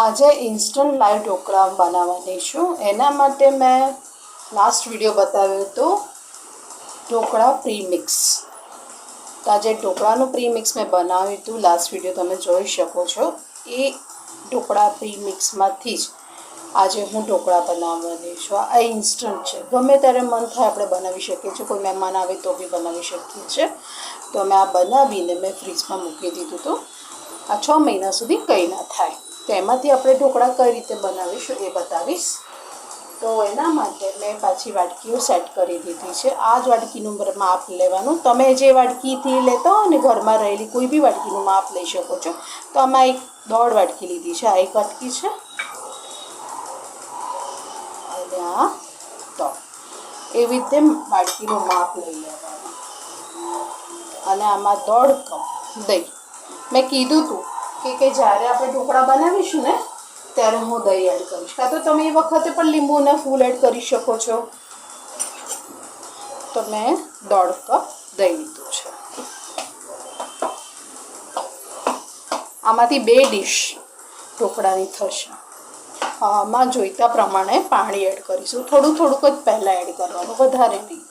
આજે instant live dhokla બનાવવાની છું. એના માટે મેં લાસ્ટ વિડીયો બતાવ્યો હતો ઢોકળા પ્રીમિક્સ. તો આજે ઢોકળાનું પ્રીમિક્સ મેં બનાવ્યું હતું. લાસ્ટ વિડીયો તમે જોઈ શકો છો. એ ઢોકળા પ્રીમિક્સમાંથી જ આજે હું ઢોકળા બનાવવાની છું. આ ઇન્સ્ટન્ટ છે, ગમે ત્યારે મન થાય આપણે બનાવી શકીએ છીએ. કોઈ મહેમાન આવે તો બી બનાવી શકીએ છીએ. તો મેં આ બનાવીને મેં ફ્રીજમાં મૂકી દીધું હતું. આ 6 મહિના સુધી કંઈ ના થાય. તો એમાંથી આપણે ઢોકળા કઈ રીતે બનાવીશું એ બતાવીશ. તો એના માટે મેં પાછી વાટકીઓ સેટ કરી દીધી છે. આ જ વાટકીનું માપ લેવાનું. તમે જે વાટકીથી લેતા હો ને ઘરમાં રહેલી કોઈ બી વાટકીનું માપ લઈ શકો છો. તો આમાં 1.5 વાટકી લીધી છે. આ 1 વાટકી છે અને આ 3. એવી રીતે વાટકીનું માપ લઈ લેવાનું. અને આમાં 1.5 કપ દહીં. મેં કીધું હતું કે જ્યારે આપણે ઢોકળા બનાવીશું ને ત્યારે હું દહીં એડ કરીશ. કાં તો તમે એ વખતે પણ લીંબુને ફૂલ એડ કરી શકો છો. તો મેં 1.5 કપ દહીં લીધું છે. આમાંથી 2 ડીશ ઢોકળાની થશે. આમાં જોઈતા પ્રમાણે પાણી એડ કરીશું. થોડુંક જ પહેલાં એડ કરવાનું, વધારે નહીં.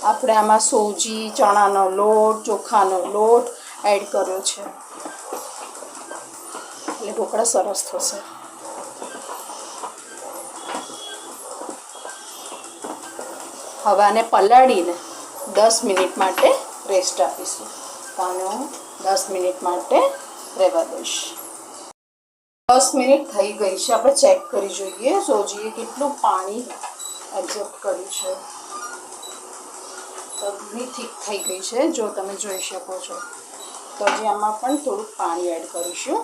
આપણે આમાં સોજી, ચણાનો લોટ, ચોખાનો લોટ એડ કર્યો છે એટલે ઢોકળા સરસ થશે. હવે આને પલાળીને 10 મિનિટ માટે રેસ્ટ આપીશું. તો આને હું 10 મિનિટ માટે રહેવા દઈશ. 10 મિનિટ થઈ ગઈ છે. આપણે ચેક કરી જોઈએ સોજીએ કેટલું પાણી એબ્ઝોર્બ કર્યું છે. તો ઘણી ઠીક થઈ ગઈ છે, જો તમે જોઈ શકો છો. તો હજી આમાં પણ થોડુંક પાણી એડ કરીશું.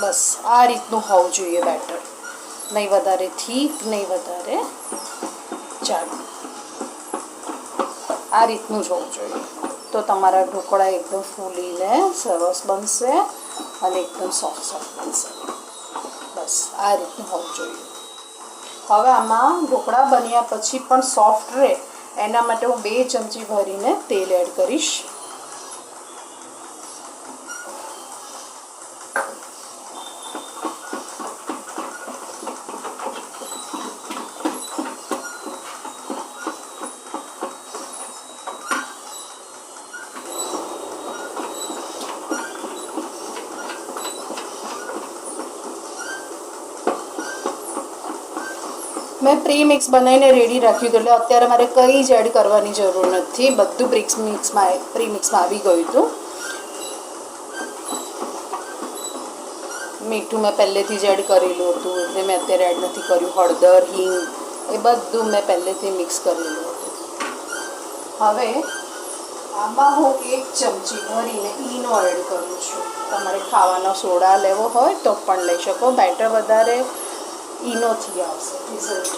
બસ આ રીતનું હોવું જોઈએ બેટર. નહીં વધારે થીક, નહીં વધારે જાડું. આ રીતનું જ હોવું જોઈએ. તો તમારા ઢોકળા એકદમ ફૂલીને સરસ બનશે અને એકદમ સોફ્ટ બનશે. બસ આ રીતનું હોવું જોઈએ. હવે આમાં ઢોકળા બન્યા પછી પણ સોફ્ટ રહે એના માટે હું 2 ચમચી ભરીને તેલ એડ કરીશ. મેં પ્રીમિક્સ બનાવીને રેડી રાખ્યું હતું, એટલે અત્યારે મારે કંઈ જ એડ કરવાની જરૂર નથી. બધું પ્રીમિક્સમાં આવી ગયું હતું. મીઠું મેં પહેલેથી જ એડ કરેલું હતું એટલે મેં અત્યારે એડ નથી કર્યું. હળદર, હિંગ એ બધું મેં પહેલેથી મિક્સ કરેલું હતું. હવે આમાં હું 1 ચમચી ભરીને ઈનો એડ કરું છું. તમારે ખાવાનો સોડા લેવો હોય તો પણ લઈ શકો. બેટર વધારે ઈનોથી આવશે રિઝલ્ટ.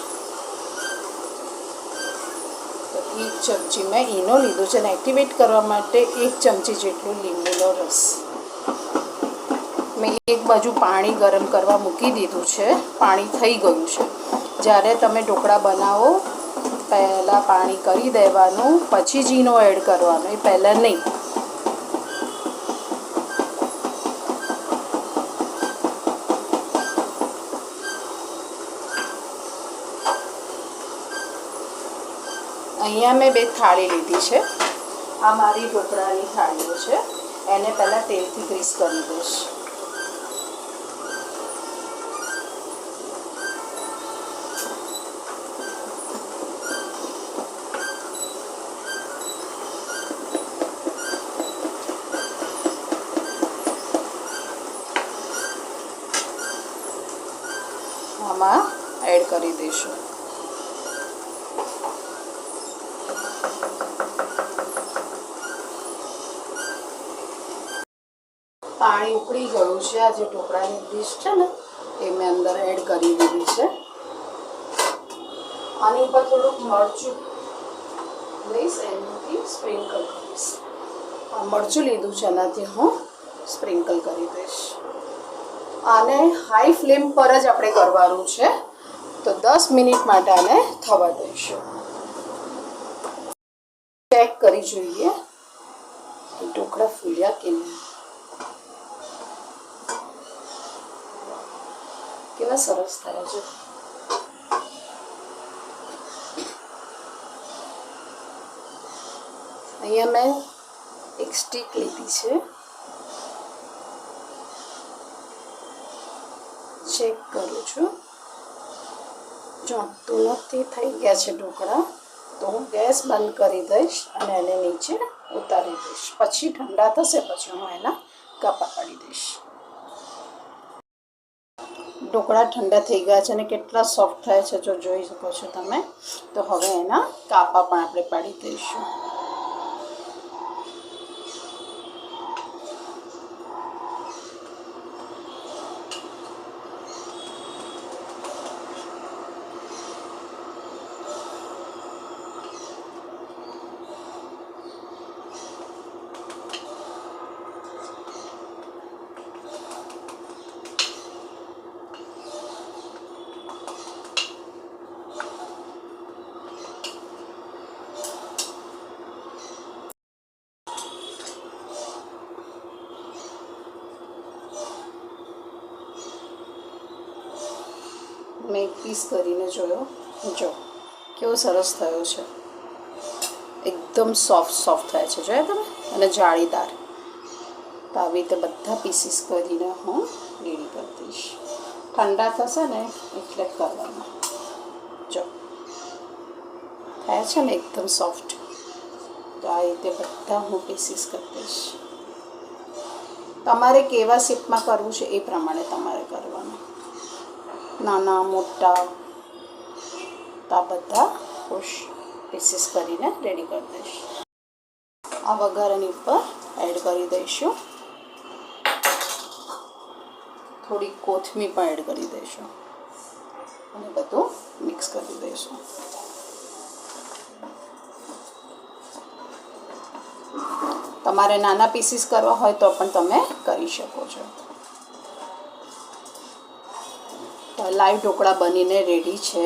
તો 1 ચમચી મેં ઈનો લીધું છે અને એક્ટિવેટ કરવા માટે 1 ચમચી જેટલું લીંબુનો રસ. મેં એક બાજુ પાણી ગરમ કરવા મૂકી દીધું છે. પાણી થઈ ગયું છે. જ્યારે તમે ઢોકળા બનાવો પહેલાં પાણી કરી દેવાનું, પછી જ ઈનો એડ કરવાનો, એ પહેલાં નહીં. અહીંયા મેં 2 થાળી લીધી છે. આ મારી ઢોકળાની થાળીઓ છે. એને પહેલાં તેલથી ગ્રીસ કરી દઈશ. આમાં એડ કરી દઈશું. પાણી ઉકળી ગયું છે. આ જે ઢોકળાની ડીશ છે ને એ મેં અંદર એડ કરી દીધી છે. આની ઉપર થોડુંક મરચું લઈશ, એનાથી સ્પ્રિંકલ કરીશ. મરચું લીધું છે, એનાથી હું સ્પ્રિંકલ કરી દઈશ. આને હાઈ ફ્લેમ પર જ આપણે કરવાનું છે, તો 10 મિનિટ માટે આને થવા દઈશું. ચેક કરી જોઈએ કે ઢોકળા ફૂલ્યા કે નહીં. કેવા સરસ થયા છે. અહીંયા મેં એક સ્ટીક લીધી છે. ચેક કરું છું, ચોંટતું નથી. થઈ ગયા છે ઢોકળા, તો હું ગેસ બંધ કરી દઈશ અને એને નીચે ઉતારી દઈશ. પછી ઠંડા થશે પછી હું એના કાપા પાડી દઈશ. ઢોકળા ઠંડા થઈ ગયા છે અને કેટલા સોફ્ટ થાય છે જો જોઈ શકો છો તમે. તો હવે એના કાપા પણ આપણે પાડી દઈશું. મેં એક પીસ કરીને જોયો, જો કેવો સરસ થયો છે. એકદમ સોફ્ટ થાય છે, જોયા તમે, અને જાળીદાર. તો આવી રીતે બધા પીસીસ કરીને હું રેડી કરી દઈશ. ઠંડા થશે ને એટલે કરવાના. જો થયા છે ને એકદમ સોફ્ટ. તો આ રીતે બધા હું પીસીસ કરી દઈશ. તમારે કેવા શેપમાં કરવું છે એ પ્રમાણે તમારે કરવાનું. નાના મોટા તો આ બધા પીસીસ કરીને રેડી કરી દઈશ. આ વઘારની ઉપર એડ કરી દઈશું. થોડી કોથમીર પણ એડ કરી દઈશું અને બધું મિક્સ કરી દઈશું. તમારે નાના પીસીસ કરવા હોય તો પણ તમે કરી શકો છો. લાઈવ ઢોકળા બનીને રેડી છે.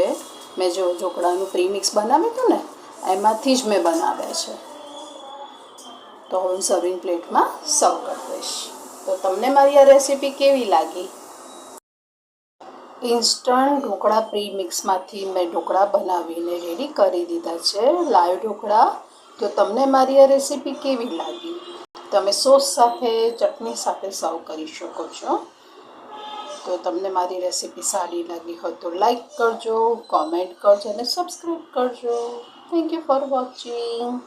મેં જો ઢોકળાનું પ્રીમિક્સ બનાવ્યું હતું ને એમાંથી જ મેં બનાવ્યા છે. તો હું સર્વિંગ પ્લેટમાં સર્વ કરી દઈશ. તો તમને મારી આ રેસીપી કેવી લાગી? ઇન્સ્ટન્ટ ઢોકળા પ્રીમિક્સમાંથી મેં ઢોકળા બનાવીને રેડી કરી દીધા છે, લાઈવ ઢોકળા. તો તમને મારી આ રેસીપી કેવી લાગી? તમે સોસ સાથે, ચટણી સાથે સર્વ કરી શકો છો. તો તમને મારી રેસીપી સારી લાગી હોય તો લાઈક કરજો, કોમેન્ટ કરજો અને સબસ્ક્રાઈબ કરજો. Thank you for watching.